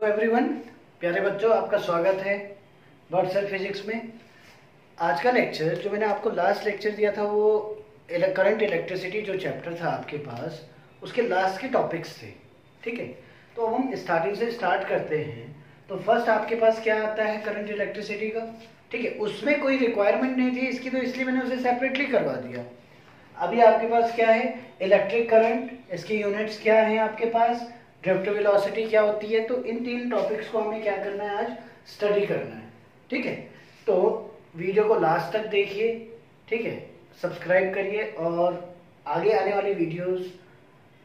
Hello everyone, प्यारे बच्चों, आपका स्वागत है वर्ड सेल फिजिक्स में। आज का लेक्चर जो मैंने आपको लास्ट लेक्चर दिया था वो करंट इलेक्ट्रिसिटी जो चैप्टर था आपके पास, उसके लास्ट के टॉपिक्स थे। ठीक है, तो अब हम स्टार्टिंग से स्टार्ट करते हैं। तो फर्स्ट आपके पास क्या आता है करंट इलेक्ट्रिसिटी का। ठीक है, उसमें कोई रिक्वायरमेंट नहीं थी इसकी, तो इसलिए मैंने उसे सेपरेटली करवा दिया। अभी आपके पास क्या है, इलेक्ट्रिक करंट, इसकी यूनिट्स क्या है आपके पास, ड्रिफ्ट वेलोसिटी क्या होती है। तो इन तीन टॉपिक्स को हमें क्या करना है, आज स्टडी करना है। ठीक है, तो वीडियो को लास्ट तक देखिए। ठीक है, सब्सक्राइब करिए और आगे आने वाली वीडियोस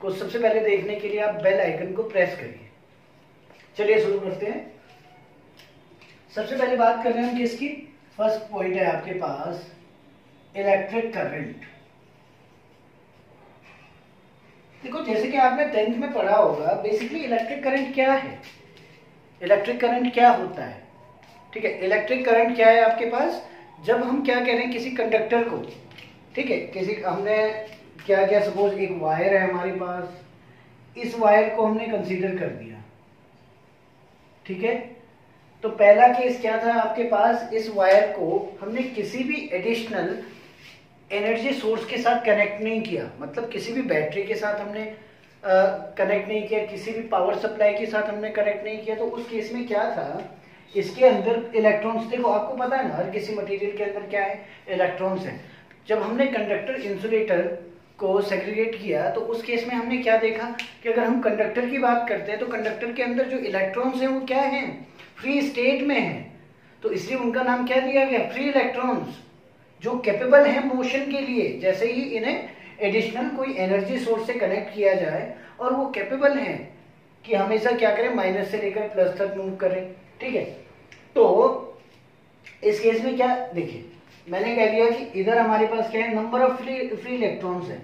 को सबसे पहले देखने के लिए आप बेल आइकन को प्रेस करिए। चलिए शुरू करते हैं। सबसे पहले बात कर रहे हैं हम किसकी। फर्स्ट पॉइंट है आपके पास इलेक्ट्रिक करंट। देखो, जैसे कि आपने 10th में पढ़ा होगा, बेसिकली इलेक्ट्रिक करंट क्या है, इलेक्ट्रिक करंट क्या होता है। ठीक है, इलेक्ट्रिक करंट क्या है आपके पास, जब हम क्या कह रहे हैं किसी कंडक्टर को, ठीक है, किसी हमने क्या किया, सपोज एक वायर है हमारे पास, इस वायर को हमने कंसीडर कर दिया। ठीक है, तो पहला केस क्या था आपके पास, इस वायर को हमने किसी भी एडिशनल एनर्जी सोर्स के साथ कनेक्ट नहीं किया, मतलब किसी भी बैटरी के साथ हमने कनेक्ट नहीं किया, किसी भी पावर सप्लाई के साथ हमने कनेक्ट नहीं किया। तो उस केस में क्या था, इसके अंदर इलेक्ट्रॉन्स, देखो आपको पता है ना, हर किसी मटेरियल के अंदर क्या है, इलेक्ट्रॉन्स हैं। जब हमने कंडक्टर इंसुलेटर को सेग्रीगेट किया तो उस केस में हमने क्या देखा कि अगर हम कंडक्टर की बात करते हैं तो कंडक्टर के अंदर जो इलेक्ट्रॉन्स हैं वो क्या हैं, फ्री स्टेट में हैं। तो इसलिए उनका नाम क्या दिया गया, फ्री इलेक्ट्रॉन्स, जो कैपेबल है मोशन के लिए। जैसे ही इन्हें एडिशनल कोई एनर्जी सोर्स से कनेक्ट किया जाए और वो कैपेबल हैं कि हमेशा क्या करें, माइनस से लेकर प्लस तक मूव करें। ठीक है, तो इस केस में क्या, देखिए मैंने कह दिया कि इधर हमारे पास क्या है, नंबर ऑफ फ्री इलेक्ट्रॉन्स है,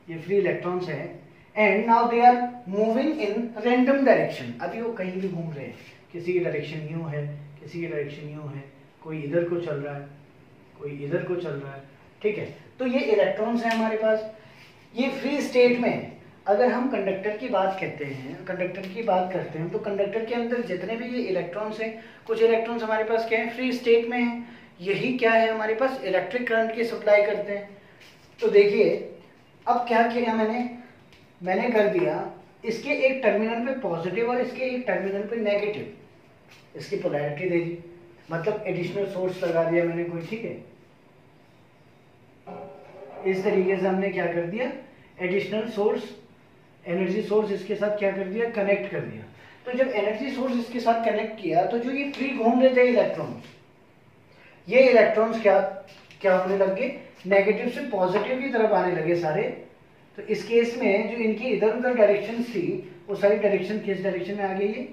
ये फ्री इलेक्ट्रॉन्स है, and now they are moving in random direction. अभी वो कहीं भी घूम रहे हैं, किसी की डायरेक्शन यूं है, किसी की डायरेक्शन यूं है, कोई इधर को चल रहा है, कोई इधर को चल रहा है। ठीक है, तो ये इलेक्ट्रॉन्स हैं हमारे पास, ये फ्री स्टेट में है। अगर हम कंडक्टर की बात कहते हैं, कंडक्टर की बात करते हैं, तो कंडक्टर के अंदर जितने भी ये इलेक्ट्रॉन्स हैं, कुछ इलेक्ट्रॉन्स हमारे पास क्या है, फ्री स्टेट में है। यही क्या है हमारे पास, इलेक्ट्रिक करंट की सप्लाई करते हैं। तो देखिए अब क्या किया मैंने कर दिया, इसके एक टर्मिनल पे पॉजिटिव और इसके एक टर्मिनल पे नेगेटिव, इसकी पोलैरिटी दे दी, मतलब एडिशनल सोर्स लगा दिया मैंने कोई। ठीक है, इस तरीके से हमने क्या कर दिया, एडिशनल सोर्स, एनर्जी सोर्स इसके साथ क्या कर दिया, कनेक्ट कर दिया। तो जब एनर्जी सोर्स इसके साथ कनेक्ट किया तो जो ये फ्री घूम रहे थे इलेक्ट्रॉन्स, ये इलेक्ट्रॉन्स क्या होने लगे, नेगेटिव से पॉजिटिव की तरफ आने लगे सारे। तो इस केस में जो इनकी इधर उधर डायरेक्शन थी, वो सारी डायरेक्शन किस डायरेक्शन में आ गई, ये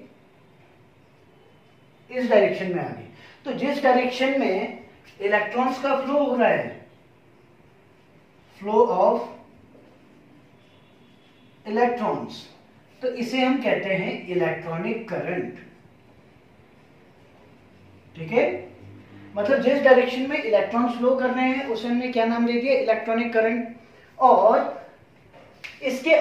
इस डायरेक्शन में आ गई। तो जिस डायरेक्शन में इलेक्ट्रॉन्स का फ्लो हो रहा है, फ्लो ऑफ इलेक्ट्रॉन्स, तो इसे हम कहते हैं इलेक्ट्रॉनिक करंट। ठीक है, मतलब जिस डायरेक्शन में इलेक्ट्रॉन्स फ्लो कर रहे हैं उसे हमने क्या नाम दे दिया, इलेक्ट्रॉनिक करंट। और इसके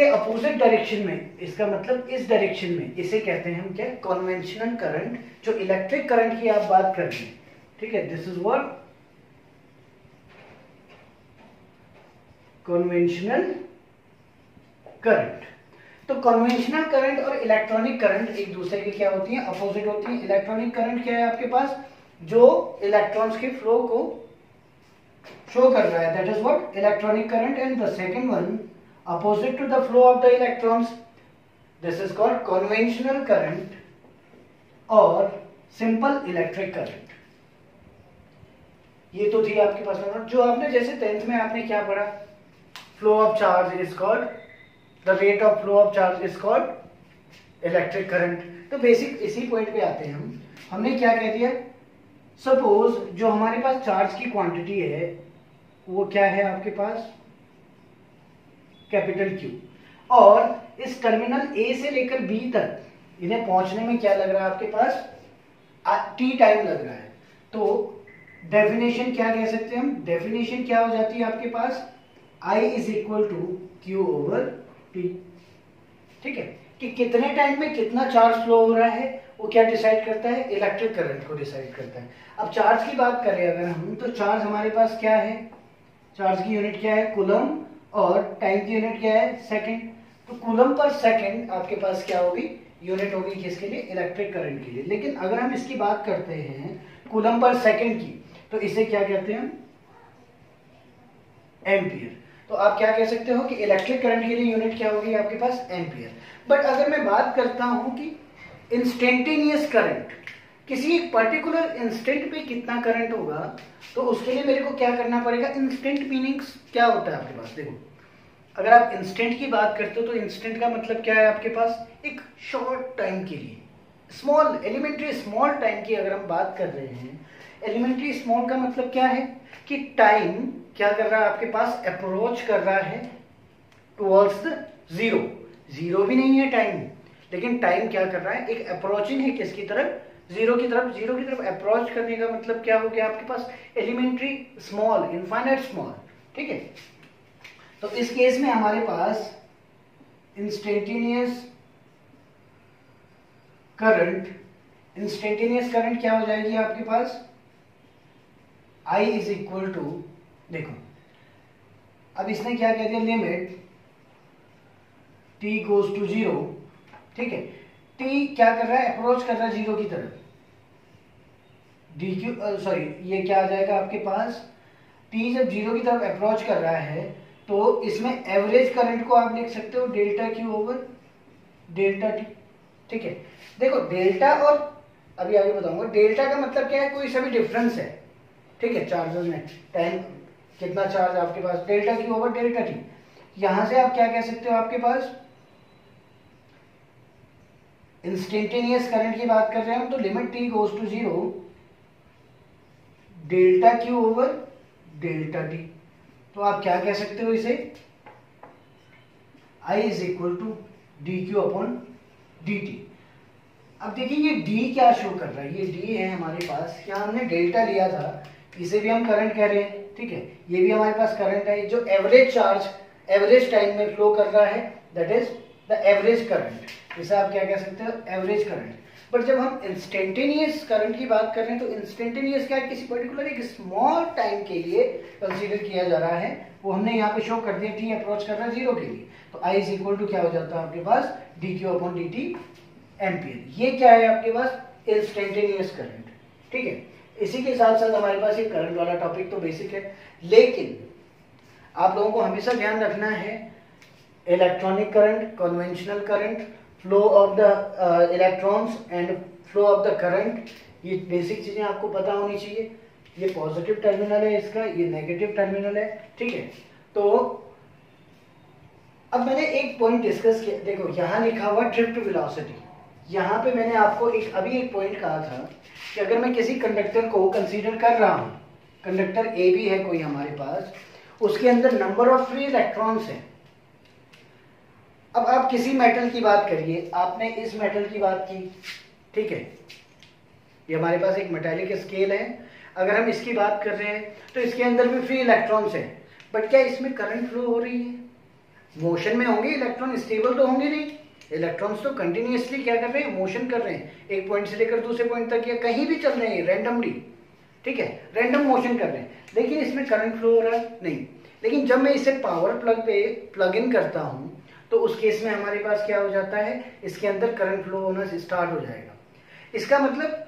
अपोजिट डायरेक्शन में, इसका मतलब इस डायरेक्शन में, इसे कहते हैं हम क्या, कन्वेंशनल करंट। जो इलेक्ट्रिक करंट की आप बात कर रहे हैं, ठीक है, this is what conventional current. तो कन्वेंशनल करंट और इलेक्ट्रॉनिक करंट एक दूसरे की क्या होती हैं, अपोजिट होती हैं। इलेक्ट्रॉनिक करंट क्या है आपके पास, जो इलेक्ट्रॉन्स के फ्लो को शो कर रहा है, that is what electronic current. And the second one opposite to the flow of the electrons, this is called conventional current or simple electric current। ये तो थी आपके पास में जो आपने जैसे 10th में आपने क्या पढ़ा, flow of charge is called, the rate of flow of charge is called electric current। तो बेसिक इसी पॉइंट पे आते हैं हमने क्या कह दिया, सपोज जो हमारे पास चार्ज की क्वांटिटी है वो क्या है आपके पास, कैपिटल Q, और इस टर्मिनल A से लेकर B तक इन्हें पहुंचने में क्या लग रहा है आपके पास, T टाइम लग रहा है। तो डेफिनेशन क्या कह सकते हैं हम, डेफिनेशन क्या हो जाती है आपके पास, I is equal to Q over T। ठीक है, कि कितने टाइम में कितना चार्ज फ्लो हो रहा है, वो क्या डिसाइड करता है, इलेक्ट्रिक करंट को डिसाइड करता है। अब चार्ज की बात करें अगर हम, तो चार्ज हमारे पास क्या है, चार्ज की यूनिट क्या है, कूलम, और टाइम की यूनिट क्या है, सेकंड। तो कूलम पर सेकंड आपके पास क्या होगी, यूनिट होगी किसके लिए, इलेक्ट्रिक करंट के लिए। लेकिन अगर हम इसकी बात करते हैं कूलम पर सेकंड की, तो इसे क्या कहते हैं, एम्पियर। तो आप क्या कह सकते हो कि इलेक्ट्रिक करंट के लिए यूनिट क्या होगी आपके पास, एम्पियर। बट अगर मैं बात करता हूं कि इंस्टेंटेनियस करंट, किसी एक पर्टिकुलर इंस्टेंट पे कितना करंट होगा, तो उसके लिए मेरे को क्या करना पड़ेगा, इंस्टेंट मीनिंग्स क्या होता है आपके पास। देखो अगर आप इंस्टेंट की बात करते हो तो इंस्टेंट का मतलब क्या है आपके पास, एक शॉर्ट टाइम के लिए, स्मॉल एलिमेंट्री स्मॉल टाइम की अगर हम बात कर रहे हैं, एलिमेंट्री स्मॉल का मतलब क्या है कि टाइम क्या कर रहा है आपके पास, अप्रोच कर रहा है टुवर्ड्स द जीरो। जीरो भी नहीं है टाइम, लेकिन टाइम क्या कर रहा है, एक अप्रोचिंग है किसकी तरफ, जीरो की तरफ। जीरो की तरफ अप्रोच करने का मतलब क्या हो गया आपके पास, एलिमेंट्री स्मॉल, इनफाइनाइट स्मॉल। ठीक है, तो इस केस में हमारे पास इंस्टेंटेनियस करंट, इंस्टेंटेनियस करंट क्या हो जाएगी आपके पास, I इज इक्वल टू, देखो अब इसने क्या कह दिया, limit t goes to zero. ठीक है, t क्या कर रहा है, अप्रोच कर रहा है जीरो की तरफ, dq सॉरी ये क्या आ जाएगा आपके पास, t जब जीरो की तरफ अप्रोच कर रहा है तो इसमें एवरेज करंट को आप लिख सकते हो delta q over delta t। ठीक है, देखो डेल्टा, और अभी आगे बताऊंगा, डेल्टा का मतलब क्या है, कोई सा भी डिफरेंस है। ठीक है, चार्जेस में टाइम कितना चार्ज आपके पास, delta q over delta t। यहां से आप क्या कह सकते हो, आपके पास इंस्टेंटेनियस करंट की बात कर रहे हैं हम, तो limit t goes to zero, delta q over delta t। तो आप क्या कह सकते हो इसे, I is equal to D Q upon D T. अब देखिए ये d क्या शो कर रहा है, ये d है हमारे पास, यहाँ हमने डेल्टा लिया था, इसे भी हम करंट कह रहे हैं। ठीक है, ये भी हमारे पास करंट है, जो एवरेज चार्ज एवरेज टाइम में फ्लो कर रहा है, that is the average current. इसे आप क्या कह सकते हो, एवरेज करंट। बट जब हम इंस्टेंटेनियस करंट की बात कर रहे हैं, तो इंस्टेंटेनियस क्या है, किसी पर्टिकुलर एक स्मॉल टाइम के लिए कंसीडर किया जा रहा है, वो हमने यहाँ पे शो कर दिया, t अप्रोच कर रहा है जीरो के लिए। तो I इज इक्वल टू क्या हो जाता है आपके पास, D Q upon D T ampere. ये क्या है आपके पास, इंस्टेंटेनियस करंट। ठीक है, इसी के साथ साथ हमारे पास ये करंट वाला टॉपिक तो बेसिक है, लेकिन आप लोगों को हमेशा ध्यान रखना है electronic current, conventional current, flow of the electrons and flow of the current, ये बेसिक चीजें आपको पता होनी चाहिए। ये पॉजिटिव टर्मिनल है इसका, ये नेगेटिव टर्मिनल है। ठीक है, तो अब मैंने एक पॉइंट डिस्कस किया, देखो यहाँ लिखा हुआ ड्रिफ्ट वेलोसिटी, यहाँ पे मैंने आपको अभी एक पॉइंट कहा था कि अगर मैं किसी कंडक्टर को कंसीडर कर रहा हूँ, कंडक्टर ए बी है कोई हमारे पास, उसके अंदर नंबर ऑफ फ्री इलेक्ट्रॉन्स हैं। अब आप किसी मेटल की बात करिए, आपने इस मेटल की बात की, ठीक है, ये हमारे पास एक मेटालिक स्केल है, अगर हम इसकी बात कर रहे हैं तो इसके अंदर भी फ्री इलेक्ट्रॉन्स हैं, बट क्या इसमें करंट फ्लो हो रही है, मोशन में होंगे इलेक्ट्रॉन, स्टेबल तो होंगे नहीं, इलेक्ट्रॉन्स तो कंटिन्यूअसली क्या कर रहे हैं, मोशन कर रहे हैं, एक पॉइंट से लेकर दूसरे पॉइंट तक या कहीं भी चल रहे हैं रैंडमली। ठीक है, रैंडम मोशन कर रहे हैं, लेकिन इसमें करंट फ्लो हो रहा है नहीं। लेकिन जब मैं इसे पावर प्लग पे प्लग इन करता हूं तो उस केस में हमारे पास क्या हो जाता है, इसके अंदर करंट फ्लो होना स्टार्ट हो जाएगा। इसका मतलब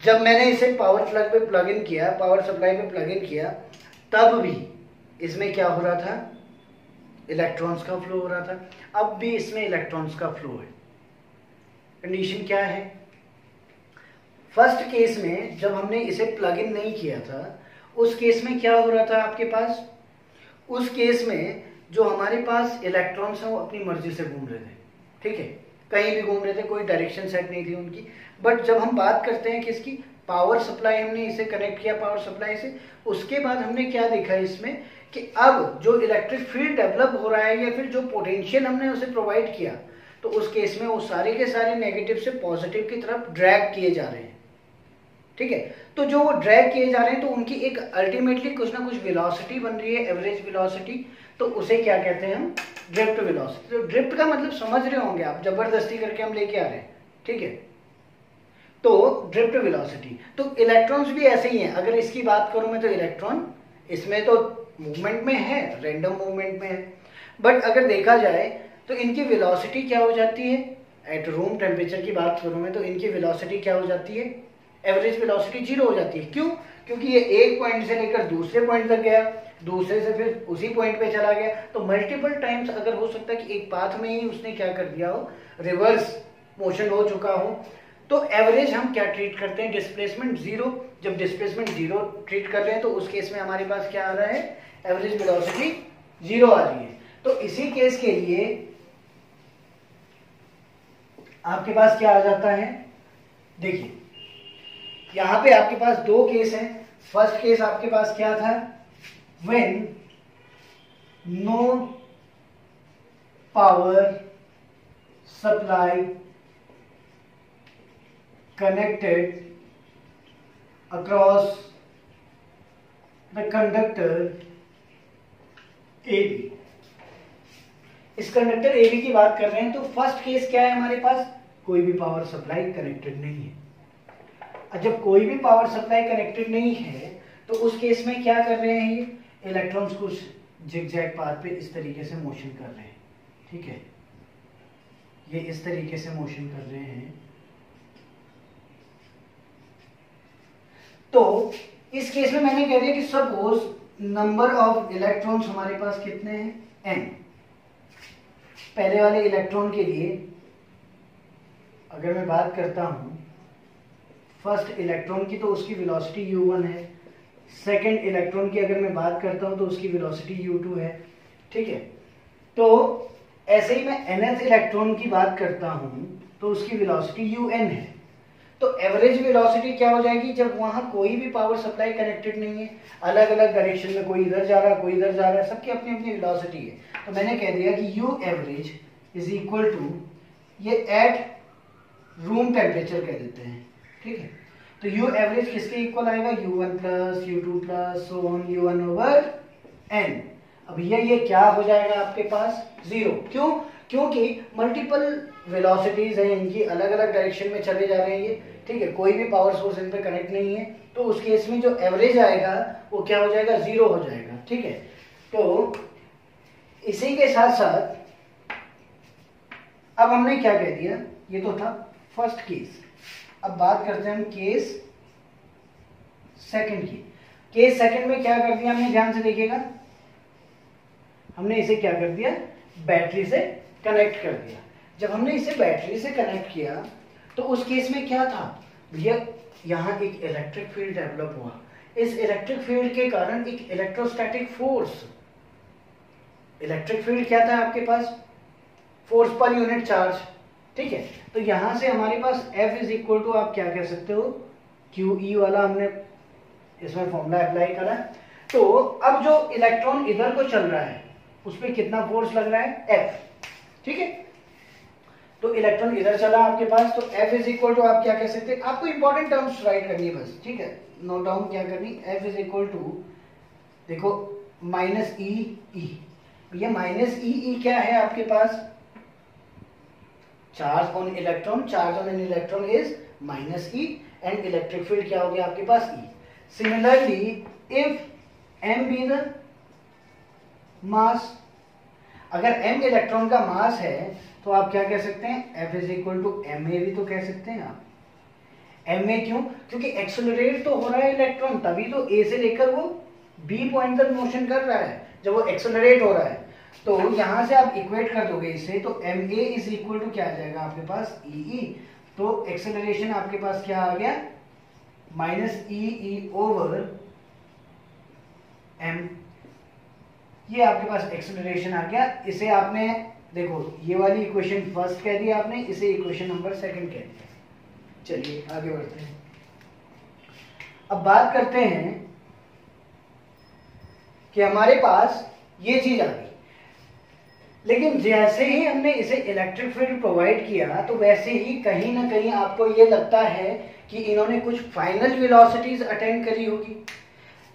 जब मैंने इसे पावर प्लग पे प्लग इन किया, पावर सप्लाई पे प्लग इन किया, तब भी इसमें क्या हो रहा था, इलेक्ट्रॉन्स का फ्लो हो रहा था। अब भी इसमें इलेक्ट्रॉन्स का फ्लो है। कंडीशन क्या है, फर्स्ट केस में जब हमने इसे प्लग इन नहीं किया था, उस केस में क्या हो रहा था आपके पास, उस केस में जो हमारे पास इलेक्ट्रॉन्स हैं वो अपनी मर्जी से घूम रहे थे। ठीक है, कहीं भी घूम रहे थे, कोई डायरेक्शन सेट नहीं थी उनकी। बट जब हम बात करते हैं किसकी, पावर सप्लाई, हमने इसे कनेक्ट किया पावर सप्लाई से, उसके बाद हमने क्या देखा इसमें कि अब जो इलेक्ट्रिक फील्ड डेवलप हो रहा है या फिर जो पोटेंशियल हमने उसे प्रोवाइड किया, तो उस केस में वो सारे के सारे नेगेटिव से पॉजिटिव की तरफ ड्रैग किए जा रहे हैं। ठीक है, तो जो वो ड्रैग किए जा रहे हैं तो उनकी एक अल्टीमेटली कुछ ना कुछ वेलोसिटी बन रही है, एवरेज वेलोसिटी, तो उसे क्या कहते हैं हम, ड्रिफ्ट वेलोसिटी। तो ड्रिफ्ट का मतलब समझ रहे होंगे आप, जबरदस्ती करके हम लेके आ रहे हैं, ठीक है। तो ड्रिफ्ट वेलोसिटी, तो इलेक्ट्रॉन्स भी ऐसे ही हैं। अगर इसकी बात करूं मैं तो इलेक्ट्रॉन इसमें तो मूवमेंट में है, रैंडम मूवमेंट में है, बट अगर देखा जाए तो इनकी वेलोसिटी क्या हो जाती है, एट रूम टेम्परेचर की बात करूं मैं तो इनकी वेलोसिटी क्या हो जाती है, एवरेज वेलोसिटी 0 हो जाती है। क्यों? क्योंकि ये एक पॉइंट से लेकर दूसरे पॉइंट तक गया, दूसरे से फिर उसी पॉइंट पे चला गया, तो मल्टीपल टाइम्स अगर हो सकता है कि एक पाथ में ही उसने क्या कर दिया हो, रिवर्स मोशन हो चुका हो। तो एवरेज हम क्या ट्रीट करते हैं, डिस्प्लेसमेंट 0। जब डिस्प्लेसमेंट 0 ट्रीट कर रहे हैं तो उस केस में हमारे पास क्या आ रहा है, एवरेज वेलोसिटी 0 आ रही है। तो इसी केस के लिए आपके पास क्या आ जाता है, देखिए यहां पे आपके पास दो केस हैं। फर्स्ट केस आपके पास क्या था, when no power supply connected across the conductor AB। इस कंडक्टर AB की बात कर रहे हैं, तो फर्स्ट केस क्या है हमारे पास, कोई भी पावर सप्लाई कनेक्टेड नहीं है। और जब कोई भी पावर सप्लाई कनेक्टेड नहीं है तो उस केस में क्या कर रहे हैं, ये इलेक्ट्रॉन्स कुछ जिगजैग पाथ पे इस तरीके से मोशन कर रहे हैं, ठीक है, ये इस तरीके से मोशन कर रहे हैं। तो इस केस में मैंने कह दिया कि सपोज नंबर ऑफ इलेक्ट्रॉन्स हमारे पास कितने हैं, n। पहले वाले इलेक्ट्रॉन के लिए अगर मैं बात करता हूं फर्स्ट इलेक्ट्रॉन की, तो उसकी वेलोसिटी u1 है। सेकंड इलेक्ट्रॉन की अगर मैं बात करता हूं तो उसकी वेलोसिटी u2 है, ठीक है। तो ऐसे ही मैं nth इलेक्ट्रॉन की बात करता हूं तो उसकी वेलोसिटी un है। तो एवरेज वेलोसिटी क्या हो जाएगी, जब वहां कोई भी पावर सप्लाई कनेक्टेड नहीं है, अलग अलग डायरेक्शन में, कोई इधर जा रहा है कोई इधर जा रहा है, सबकी अपनी अपनी वेलोसिटी है, तो मैंने कह दिया कि u average is equal to, ये एट रूम टेम्परेचर कह देते हैं, ठीक है। तो यू एवरेज किसके इक्वल आएगा, u1 plus u2 plus so on u1 over n। अब ये क्या हो जाएगा आपके पास, 0। क्यों? क्योंकि मल्टीपल वेलोसिटीज हैं इनकी, अलग अलग डायरेक्शन में चले जा रहे हैं ये, ठीक है, कोई भी पावर सोर्स इन पे कनेक्ट नहीं है। तो उस केस में जो एवरेज आएगा वो क्या हो जाएगा, 0 हो जाएगा, ठीक है। तो इसी के साथ साथ अब हमने क्या कह दिया, ये तो था फर्स्ट केस। अब बात करते हैं हम केस सेकंड की। केस सेकंड में क्या कर दिया हमने, ध्यान से देखिएगा, हमने इसे क्या कर दिया, बैटरी से कनेक्ट कर दिया। जब हमने इसे बैटरी से कनेक्ट किया तो उस केस में क्या था भैया, यहाँ एक इलेक्ट्रिक फील्ड डेवलप हुआ। इस इलेक्ट्रिक फील्ड के कारण एक इलेक्ट्रोस्टैटिक फोर्स, इलेक्ट्रिक फील्ड क्या था आपके पास, फोर्स पर यूनिट चार्ज, ठीक है। तो यहां से हमारे पास F इज इक्वल टू, आप क्या कह सकते हो, QE वाला हमने इसमें फॉर्मूला अप्लाई करा। तो अब जो इलेक्ट्रॉन इधर को चल रहा है उस पर कितना फोर्स लग रहा है, F, ठीक है। तो इलेक्ट्रॉन इधर चला आपके पास, तो F इज इक्वल टू, आप क्या कह सकते हैं, आपको इंपॉर्टेंट टर्म्स राइट करनी है बस, ठीक है, नोट डाउन क्या करनी, F इज इक्वल टू, देखो माइनस ई ई, ये माइनस ई ई क्या है आपके पास, charge on electron, charge on an electron is minus E, and electric field क्या हो गया आपके पास, E. Similarly if m be the mass, अगर m इलेक्ट्रॉन का मास है तो आप क्या कह सकते हैं, F is equal to ma भी तो कह सकते हैं आप। ma क्यों, क्योंकि एक्सेलरेट तो हो रहा है इलेक्ट्रॉन, तभी तो a से लेकर वो b पॉइंट तक मोशन कर रहा है, जब वो एक्सेलरेट हो रहा है। तो यहां से आप इक्वेट कर दोगे इससे, तो ma इज इक्वल टू क्या आ जाएगा आपके पास, ee। तो एक्सेलरेशन आपके पास क्या आ गया, माइनस ई ओवर m, ये आपके पास एक्सेलरेशन आ गया। इसे आपने देखो, ये वाली इक्वेशन फर्स्ट कह दिया आपने, इसे इक्वेशन नंबर सेकंड कह दिया। चलिए आगे बढ़ते हैं। अब बात करते हैं कि हमारे पास ये चीज आ गई, लेकिन जैसे ही हमने इसे इलेक्ट्रिक फील्ड प्रोवाइड किया तो वैसे ही कहीं ना कहीं आपको ये लगता है कि इन्होंने कुछ फाइनल वेलोसिटीज अटेंड करी होगी।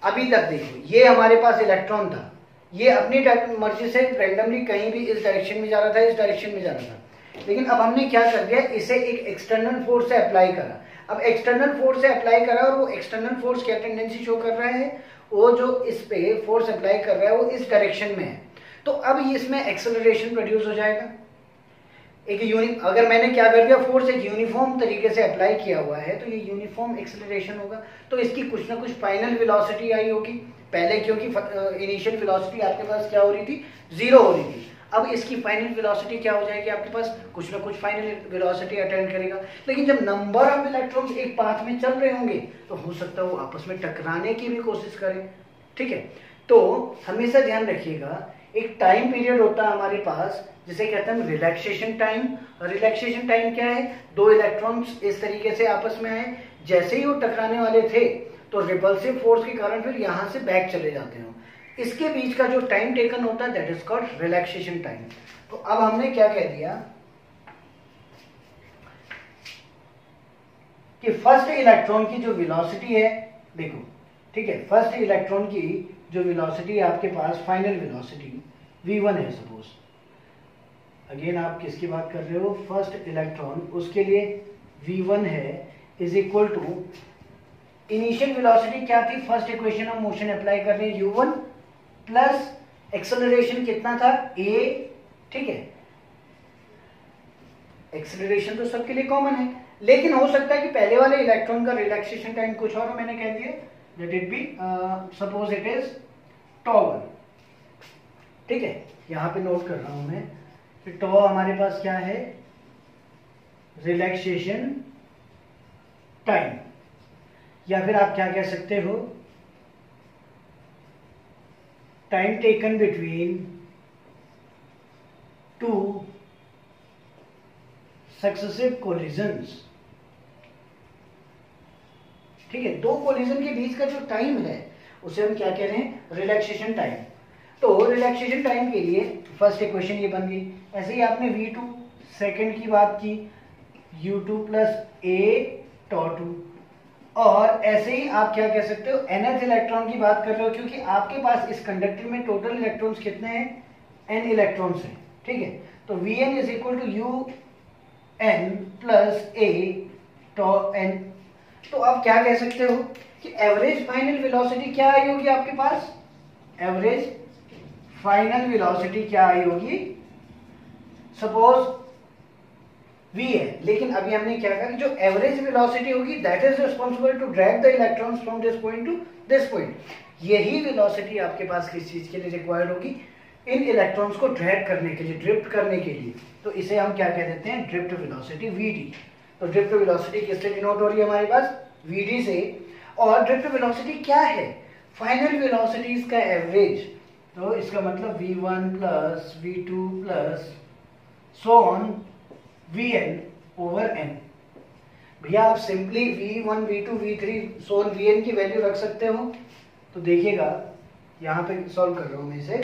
अभी तक देखो, ये हमारे पास इलेक्ट्रॉन था, ये अपनी मर्जी से रैंडमली कहीं भी इस डायरेक्शन में जा रहा था, इस डायरेक्शन में जा रहा था, लेकिन अब हमने क्या कर दिया, इसे एक एक्सटर्नल फोर्स से अप्लाई करा। अब एक्सटर्नल फोर्स से अप्लाई करा और वो एक्सटर्नल फोर्स क्या टेंडेंसी शो कर रहा है, वो जो इस पे फोर्स अप्लाई कर रहा है वो इस डायरेक्शन में है, तो अब इसमें एक्सेलरेशन प्रोड्यूस हो जाएगा। अगर मैंने क्या कर दिया, फोर्स एक यूनिफॉर्म तरीके से अप्लाई किया हुआ है तो ये यूनिफॉर्म एक्सेलरेशन होगा, तो इसकी कुछ ना कुछ फाइनल वेलोसिटी आई होगी। पहले क्योंकि इनिशियल वेलोसिटी आपके पास क्या हो रही थी, 0 हो रही थी, अब इसकी फाइनल वेलोसिटी क्या हो जाएगी आपके पास, कुछ ना कुछ फाइनल वेलोसिटी अटेंड करेगा। लेकिन जब नंबर ऑफ इलेक्ट्रॉन्स एक पाथ में चल रहे होंगे तो हो सकता है वो आपस में टकराने की भी कोशिश करें, ठीक है। तो हमेशा ध्यान रखिएगा, एक टाइम पीरियड होता है हमारे पास जिसे कहते हैं रिलैक्सेशन टाइम। रिलैक्सेशन टाइम क्या है, दो इलेक्ट्रॉन्स इस तरीके से आपस में आए, जैसे ही वो टकराने वाले थे तो रिपल्सिव फोर्स के कारण फिर यहां से बैक चले जाते हैं, इसके बीच का जो टाइम टेकन होता है that is called relaxation time. तो अब हमने क्या कह दिया कि फर्स्ट इलेक्ट्रॉन की जो वेलोसिटी है, देखो ठीक है, फर्स्ट इलेक्ट्रॉन की जो वेलोसिटी आपके पास फाइनल वेलोसिटी v1 है, सपोज अगेन आप किसकी बात कर रहे हो, फर्स्ट इलेक्ट्रॉन, उसके लिए v1 है is equal to initial velocity क्या थी, first equation of motion apply कर रहे हैं u1 प्लस एक्सेलरेशन कितना था a, ठीक है, एक्सेलरेशन तो सबके लिए कॉमन है, लेकिन हो सकता है कि पहले वाले इलेक्ट्रॉन का रिलैक्सेशन टाइम कुछ और मैंने कह दिया let it be suppose it is τ1, ठीक है, यहां पे नोट कर रहा हूं मैं कि τ हमारे पास क्या है, रिलैक्सेशन टाइम, या फिर आप क्या कह सकते हो, time taken between two successive collisions, ठीक है, दो कोलिजन के बीच का जो टाइम है उसे हम क्या कह रहे हैं, रिलैक्सेशन टाइम। तो रिलैक्सेशन टाइम के लिए फर्स्ट इक्वेशन ये बन गई। ऐसे ही आपने v2 सेकंड की बात की, u2 प्लस a τ2, और ऐसे ही आप क्या कह सकते हो, nth इलेक्ट्रॉन की बात कर रहे हो, क्योंकि आपके पास इस कंडक्टर में टोटल इलेक्ट्रॉन्स कितने हैं, n इलेक्ट्रॉन्स हैं, ठीक है, तो vn is equal to un plus a τn। तो आप क्या कह सकते हो कि एवरेज फाइनल वेलोसिटी क्या आई होगी आपके पास, एवरेज फाइनल वेलोसिटी क्या आई होगी, सपोज v है, लेकिन अभी हमने क्या कहा कि जो एवरेज वेलोसिटी होगी that is responsible to drag the electrons from this point to this point. यही वेलोसिटी आपके पास किस चीज के लिए रिक्वायर्ड होगी, इन इलेक्ट्रॉन्स को ड्रैग करने के लिए, ड्रिफ्ट करने के लिए, तो इसे हम क्या कह देते हैं, ड्रिफ्ट वेलोसिटी vd। तो ड्रिफ्ट वेलोसिटी किससे डिनोट हो रही है हमारे पास, vd से, और ड्रिफ्ट वेलोसिटी क्या है, फाइनल वेलोसिटीज का एवरेज, तो इसका मतलब v1 plus v2 plus so on vn over n। भैया आप simply v1 v2 v3 so on vn की वैल्यू रख सकते हो। तो देखिएगा यहां पे सॉल्व कर रहा हूं मैं इसे,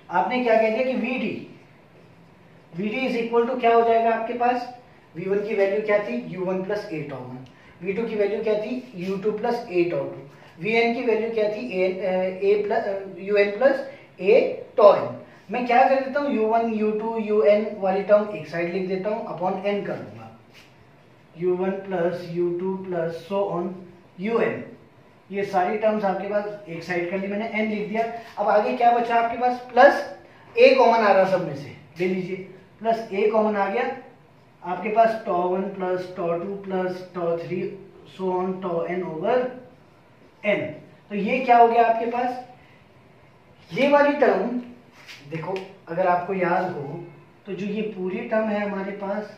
आपने क्या कह दिया कि vd इज इक्वल टू क्या हो जाएगा आपके पास, v1 की वैल्यू क्या थी, u1 प्लस a τ1, v2 की वैल्यू क्या थी, u2 प्लस a τ2, vn की वैल्यू क्या थी, un प्लस a τn। मैं क्या कर देता हूँ, u1 u2 un वाली टर्म एक साइड लिख देता हूँ, अपॉन n कर दूंगा, u1 plus u2 plus so on un, ये सारी टर्म्स आपके पास एक साइड कर ली मैंने, n लिख दिया। अब आगे क्या बचा आपके पास, प्लस a कॉमन आ रहा सब में से, ले लीजिए, प्लस a कॉमन आ गया आपके पास, τ1 plus τ2 plus τ3 so on τn over n। तो ये क्या हो गया आपके पास, ये वाली टर्म देखो अगर आपको याद हो तो जो ये पूरी टर्म है हमारे पास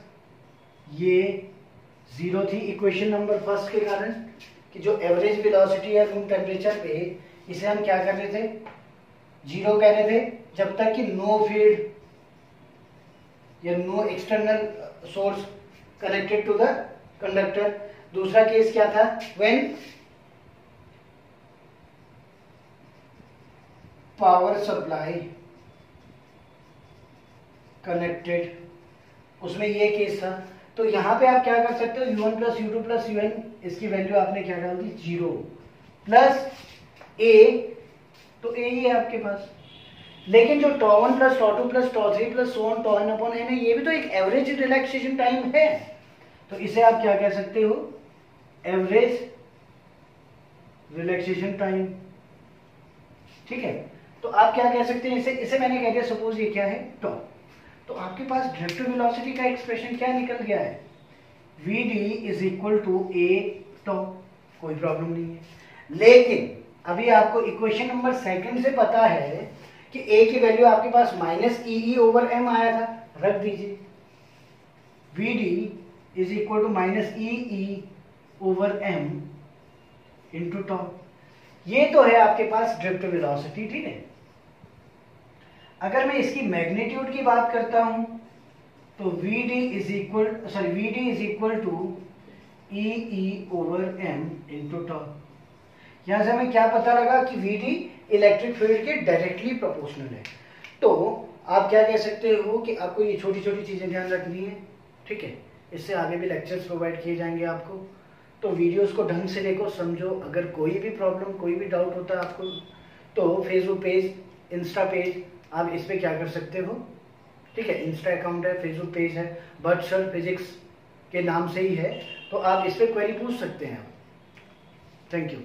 ये 0 थी इक्वेशन नंबर फर्स्ट के कारण, कि जो एवरेज वेलोसिटी है रूम टेम्परेचर पे, इसे हम क्या कर रहे थे, 0 कह रहे थे, जब तक कि नो फील्ड या no external source connected to the conductor. दूसरा केस क्या था, व्हेन पावर सप्लाई कनेक्टेड, उसमें ये केस था। तो यहां पे आप क्या कर सकते हो, u1 plus u2 plus un, इसकी वैल्यू आपने क्या डाल दी, 0 प्लस a तो ए ही है आपके पास। लेकिन जो tau 1 plus tau 2 plus tau 3 plus so on tau n upon n है, ये भी तो एक एवरेज रिलैक्सेशन टाइम है। तो इसे आप क्या कह सकते हो, एवरेज रिलैक्सेशन टाइम। ठीक है, तो आप क्या कह सकते हैं इसे मैंने कह दिया सपोज ये क्या है, टॉ। तो आपके पास ड्रिफ्ट वेलोसिटी का एक्सप्रेशन क्या निकल गया है, vd इज इक्वल टू ए टॉ। कोई प्रॉब्लम नहीं है। लेकिन अभी आपको इक्वेशन नंबर सेकंड से पता है कि a की वैल्यू आपके पास माइनस ई ओवर एम आया था, रख दीजिए vd is equal to minus E over M into tau. ये तो है आपके पास ड्रिफ्ट वेलोसिटी। ठीक है, अगर मैं इसकी मैग्नीट्यूड की बात करता हूं तो vd is equal to E over M into tau. यहां से हमें क्या पता लगा कि vd इलेक्ट्रिक फील्ड के डायरेक्टली प्रोपोर्शनल है। तो आप क्या कह सकते हो कि आपको ये छोटी छोटी चीजें ध्यान रखनी है। ठीक है, इससे आगे भी लेक्चर्स प्रोवाइड किए जाएंगे आपको, तो वीडियोस को ढंग से देखो, समझो। अगर कोई भी प्रॉब्लम, कोई भी डाउट होता है आपको, तो फेसबुक पेज, इंस्टा पेज, आप इस पे क्या कर सकते हो। ठीक है, इंस्टा अकाउंट है, फेसबुक पेज है, बर्ड सर फिजिक्स के नाम से ही है, तो आप इस पे क्वेरी पूछ सकते हैं। Thank you.